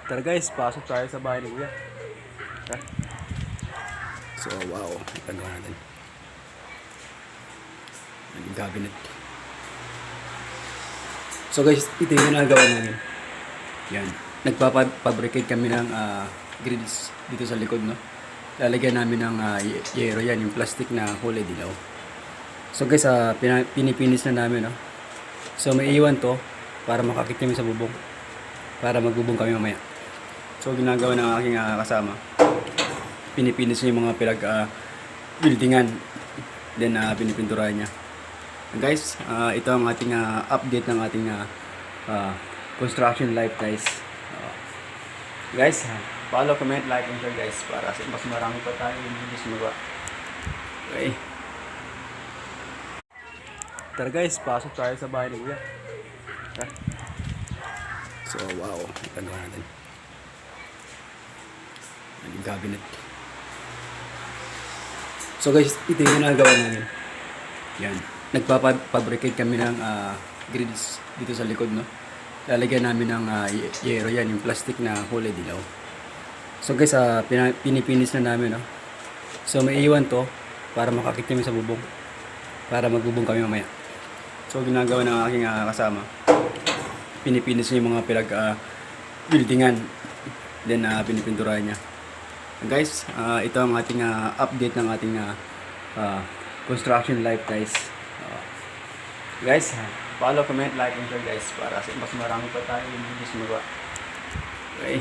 Tara guys, pasok tayo sa bahay ni Kuya. Tara. So wow, ito natin. Yung cabinet. So guys, ito yung ginagawa namin. Yan. Nagpapabricate kami ng grills dito sa likod, no? Lalagyan namin ng yero yan, yung plastic na kulay dilaw. So guys, pinipinis na namin, no? So may iwan to para makakit kami sa bubong. Para magbubong kami mamaya. So ginagawa ng aking kasama. Pinipinis niya yung mga buildingan. Then pinipinturahan niya. Guys, ito ang ating update ng ating construction life guys. Guys, follow, comment, like, and share guys para mas marami pa tayo yung videos magawa. Okay. Tara guys, pasok tayo sa bahay ni Kuya. Tara. So wow, ito natin. Yung cabinet. So guys, ito yung ginagawa namin. Yan. Nagpapabricate kami ng grills dito sa likod, no? Lalagyan namin ng yero yan, yung plastic na kulay dilaw. So guys, pinipinis na namin, no? So may iwan to para makakit kami sa bubong. Para magbubong kami mamaya. So ginagawa ng aking kasama. Pinipinis niya yung mga buildingan. Then pinipinturahan niya. Guys, ito ang ating update ng ating construction life guys. Guys, follow, comment, like, and share guys para mas marami pa tayo yung videos magawa. Okay.